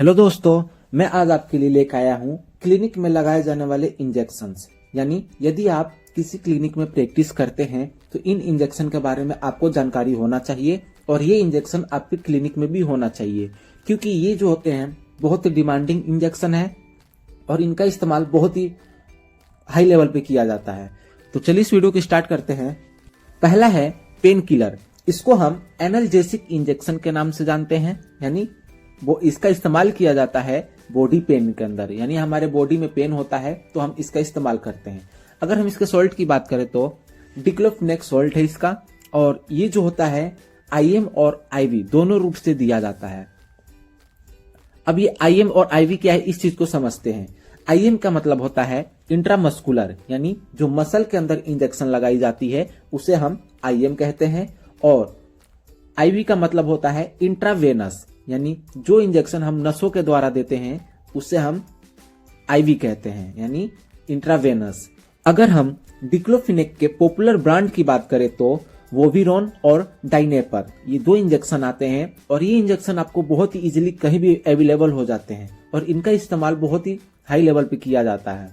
Hello दोस्तों, मैं आज आपके लिए लेकर आया हूँ क्लिनिक में लगाए जाने वाले इंजेक्शंस। यानी यदि आप किसी क्लिनिक में प्रैक्टिस करते हैं तो इन इंजेक्शन के बारे में आपको जानकारी होना चाहिए और ये इंजेक्शन आपके क्लिनिक में भी होना चाहिए, क्योंकि ये जो होते हैं बहुत ही डिमांडिंग इंजेक्शन है और इनका इस्तेमाल बहुत ही हाई लेवल पे किया जाता है। तो चलिए इस वीडियो को स्टार्ट करते हैं। पहला है पेन किलर। इसको हम एनाल्जेसिक इंजेक्शन के नाम से जानते हैं। यानी वो इसका इस्तेमाल किया जाता है बॉडी पेन के अंदर, यानी हमारे बॉडी में पेन होता है तो हम इसका इस्तेमाल करते हैं। अगर हम इसके सॉल्ट की बात करें तो डिक्लोफेनेक सॉल्ट है इसका, और ये जो होता है आईएम और आईवी दोनों रूप से दिया जाता है। अब ये आईएम और आईवी क्या है, इस चीज को समझते हैं। आईएम का मतलब होता है इंट्रामस्कुलर, यानी जो मसल के अंदर इंजेक्शन लगाई जाती है उसे हम आईएम कहते हैं, और आईवी का मतलब होता है इंट्रावेनस, यानी जो इंजेक्शन हम नसों के द्वारा देते हैं उसे हम आईवी कहते हैं, यानी इंट्रावेनस। अगर हम डिक्लोफेनेक के पॉपुलर ब्रांड की बात करें तो वोविरोन और डाइनेपर, ये दो इंजेक्शन आते हैं और ये इंजेक्शन आपको बहुत ही इजीली कहीं भी अवेलेबल हो जाते हैं और इनका इस्तेमाल बहुत ही हाई लेवल पे किया जाता है।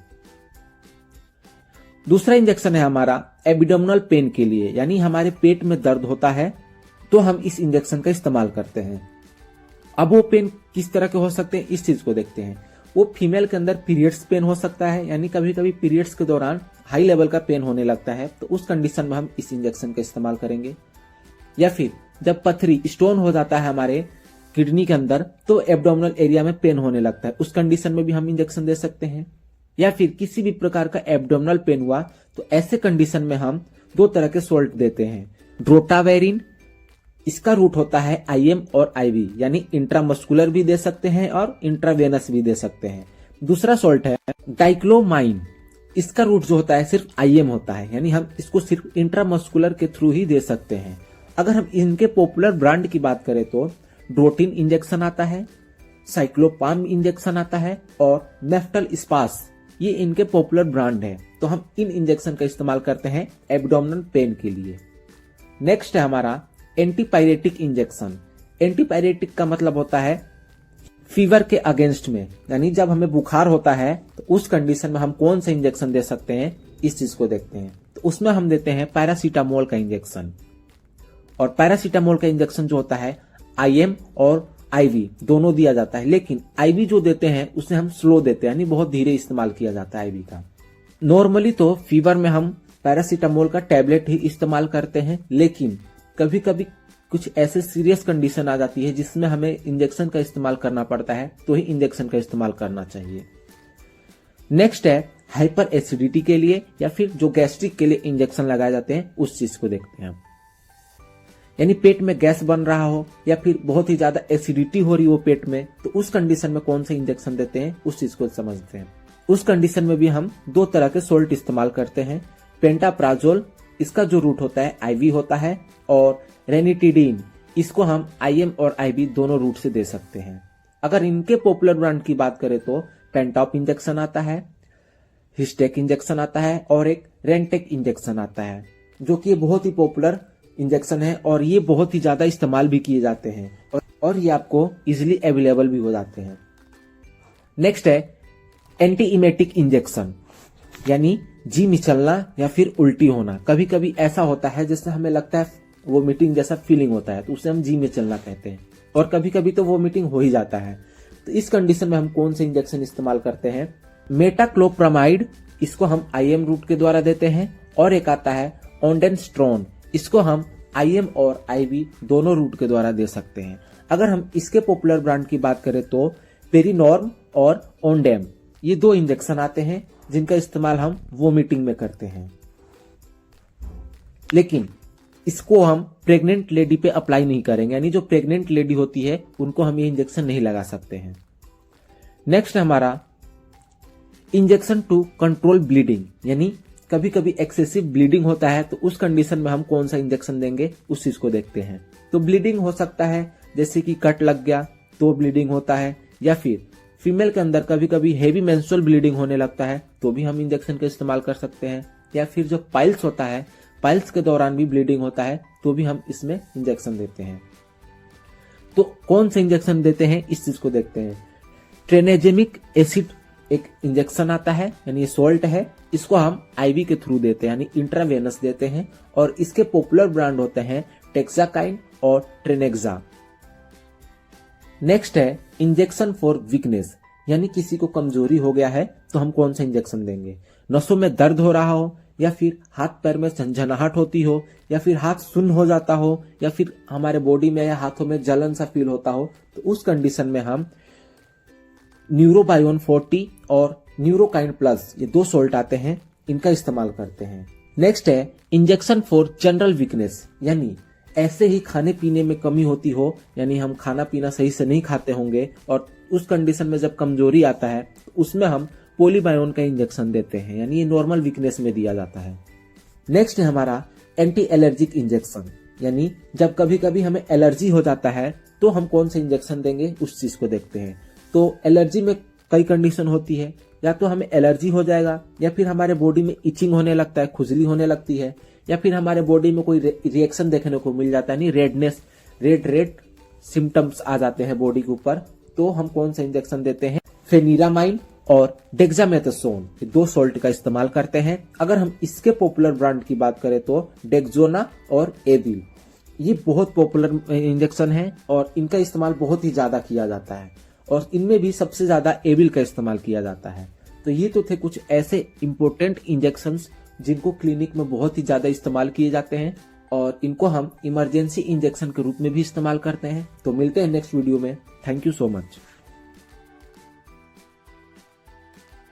दूसरा इंजेक्शन है हमारा एब्डोमिनल पेन के लिए, यानी हमारे पेट में दर्द होता है तो हम इस इंजेक्शन का इस्तेमाल करते हैं। अब वो पेन किस तरह के हो सकते हैं इस चीज को देखते हैं। वो फीमेल के अंदर पीरियड्स पेन हो सकता है, यानी कभी कभी पीरियड्स के दौरान हाई लेवल का पेन होने लगता है तो उस कंडीशन में हम इस इंजेक्शन का इस्तेमाल करेंगे। या फिर जब पथरी स्टोन हो जाता है हमारे किडनी के अंदर तो एब्डोमिनल एरिया में पेन होने लगता है, उस कंडीशन में भी हम इंजेक्शन दे सकते हैं। या फिर किसी भी प्रकार का एब्डोमिनल पेन हुआ तो ऐसे कंडीशन में हम दो तरह के सोल्ट देते हैं। ड्रोटावेरिन, इसका रूट होता है आईएम और आईवी, यानी इंट्रामस्कुलर भी दे सकते हैं और इंट्रावेनस भी दे सकते हैं। दूसरा सॉल्ट है डाइक्लोमाइन, इसका रूट जो होता है सिर्फ आईएम होता है, यानी हम इसको सिर्फ इंट्रामस्कुलर के थ्रू ही दे सकते हैं। अगर हम इनके पॉपुलर ब्रांड की बात करें तो ड्रोटिन इंजेक्शन आता है, साइक्लोपाम इंजेक्शन आता है और नेफ्टल स्पास, ये इनके पॉपुलर ब्रांड है। तो हम इन इंजेक्शन का इस्तेमाल करते हैं एब्डोमिनल पेन के लिए। नेक्स्ट है हमारा एंटीपायरेटिक इंजेक्शन। एंटीपायरेटिक का मतलब होता है फीवर के अगेंस्ट में, यानी जब हमें बुखार होता है तो उस कंडीशन में हम कौन सा इंजेक्शन दे सकते हैं इस चीज को देखते हैं। तो उसमें हम देते हैं पैरासीटामोल का इंजेक्शन, और पैरासीटामोल का इंजेक्शन जो होता है आईएम और आईवी दोनों दिया जाता है, लेकिन आईवी जो देते हैं उसे हम स्लो देते हैं, यानी बहुत धीरे इस्तेमाल किया जाता है आईवी का। नॉर्मली तो फीवर में हम पैरासीटामोल का टैबलेट ही इस्तेमाल करते हैं, लेकिन कभी कभी कुछ ऐसे सीरियस कंडीशन आ जाती है जिसमें हमें इंजेक्शन का इस्तेमाल करना पड़ता है तो ही इंजेक्शन का इस्तेमाल करना चाहिए। नेक्स्ट है हाइपर एसिडिटी के लिए या फिर जो गैस्ट्रिक के लिए इंजेक्शन लगाए जाते हैं उस चीज को देखते हैं। यानी पेट में गैस बन रहा हो या फिर बहुत ही ज्यादा एसिडिटी हो रही हो पेट में, तो उस कंडीशन में कौन से इंजेक्शन देते हैं उस चीज को समझते हैं। उस कंडीशन में भी हम दो तरह के सोल्ट इस्तेमाल करते हैं। पेंटाप्राजोल, इसका जो रूट होता है आईवी होता है, और रेनिटिडीन, इसको हम आईएम और आईवी दोनों रूट से दे सकते हैं। अगर इनके पॉपुलर ब्रांड की बात करें तो पेंटॉप इंजेक्शन आता है, हिस्टेक इंजेक्शन आता है और एक रेंटेक इंजेक्शन आता है, जो कि बहुत ही पॉपुलर इंजेक्शन है और ये बहुत ही ज्यादा इस्तेमाल भी किए जाते हैं और ये आपको इजिली अवेलेबल भी हो जाते हैं। नेक्स्ट है एंटी इमेटिक इंजेक्शन, यानी जी मिचलना या फिर उल्टी होना। कभी कभी ऐसा होता है जिससे हमें लगता है वोमिटिंग जैसा फीलिंग होता है तो उसे हम जी मिचलना कहते हैं, और कभी कभी तो वोमिटिंग हो ही जाता है। तो इस कंडीशन में हम कौन से इंजेक्शन इस्तेमाल करते हैं? मेटाक्लोप्रामाइड, इसको हम आईएम रूट के द्वारा देते हैं, और एक आता है ओंडेनस्ट्रोन, इसको हम आईएम और आईवी दोनों रूट के द्वारा दे सकते हैं। अगर हम इसके पॉपुलर ब्रांड की बात करें तो पेरिनॉर्म और ओंडेम, ये दो इंजेक्शन आते हैं जिनका इस्तेमाल हम वोमिटिंग में करते हैं, लेकिन इसको हम प्रेग्नेंट लेडी पे अप्लाई नहीं करेंगे, यानी जो प्रेग्नेंट लेडी होती है उनको हम ये इंजेक्शन नहीं लगा सकते हैं। नेक्स्ट हमारा इंजेक्शन टू कंट्रोल ब्लीडिंग, यानी कभी कभी एक्सेसिव ब्लीडिंग होता है तो उस कंडीशन में हम कौन सा इंजेक्शन देंगे उस चीज को देखते हैं। तो ब्लीडिंग हो सकता है जैसे कि कट लग गया तो ब्लीडिंग होता है, या फिर फीमेल के अंदर कभी कभी हेवी मेंस्ट्रुअल ब्लीडिंग होने लगता है तो भी हम इंजेक्शन का इस्तेमाल कर सकते हैं, या फिर जो पाइल्स होता है, पाइल्स के दौरान भी ब्लीडिंग होता है तो भी हम इसमें इंजेक्शन देते हैं। तो कौन से इंजेक्शन देते हैं इस चीज को देखते हैं। ट्रेनेजेमिक एसिड एक इंजेक्शन आता है, यानी ये सॉल्ट है, इसको हम आईवी के थ्रू देते हैं, यानी इंट्रावेनस देते हैं, और इसके पॉपुलर ब्रांड होते हैं टेक्साकाइन और ट्रेनेक्सा। नेक्स्ट है इंजेक्शन फॉर वीकनेस, यानी किसी को कमजोरी हो गया है तो हम कौन सा इंजेक्शन देंगे। नसों में दर्द हो रहा हो, या फिर हाथ पैर में झंझनाहट होती हो, या फिर हाथ सुन्न हो जाता हो, या फिर हमारे बॉडी में या हाथों में जलन सा फील होता हो, तो उस कंडीशन में हम न्यूरोबायोन 40 और न्यूरोकाइन प्लस, ये 2 सॉल्ट आते हैं, इनका इस्तेमाल करते हैं। नेक्स्ट है इंजेक्शन फॉर जनरल वीकनेस, यानी ऐसे ही खाने पीने में कमी होती हो, यानी हम खाना पीना सही से नहीं खाते होंगे और उस कंडीशन में जब कमजोरी आता है तो उसमें हम पोलीबायोन का इंजेक्शन देते हैं, यानी ये नॉर्मल वीकनेस में दिया जाता है। नेक्स्ट है हमारा एंटी एलर्जिक इंजेक्शन, यानी जब कभी कभी हमें एलर्जी हो जाता है तो हम कौन सा इंजेक्शन देंगे उस चीज को देखते हैं। तो एलर्जी में कई कंडीशन होती है, या तो हमें एलर्जी हो जाएगा, या फिर हमारे बॉडी में इचिंग होने लगता है, खुजली होने लगती है, या फिर हमारे बॉडी में कोई रिएक्शन देखने को मिल जाता है, यानी रेडनेस, रेड सिम्टम्स आ जाते हैं बॉडी के ऊपर, तो हम कौन सा इंजेक्शन देते हैं, फेनिरामाइन और डेक्सामेथासोन, ये 2 सॉल्ट का इस्तेमाल करते हैं। अगर हम इसके पॉपुलर ब्रांड की बात करें तो डेक्सोना और एविल, ये बहुत पॉपुलर इंजेक्शन है और इनका इस्तेमाल बहुत ही ज्यादा किया जाता है, और इनमें भी सबसे ज्यादा एविल का इस्तेमाल किया जाता है। तो ये तो थे कुछ ऐसे इंपॉर्टेंट इंजेक्शंस जिनको क्लिनिक में बहुत ही ज्यादा इस्तेमाल किए जाते हैं, और इनको हम इमरजेंसी इंजेक्शन के रूप में भी इस्तेमाल करते हैं। तो मिलते हैं नेक्स्ट वीडियो में। Thank you so much.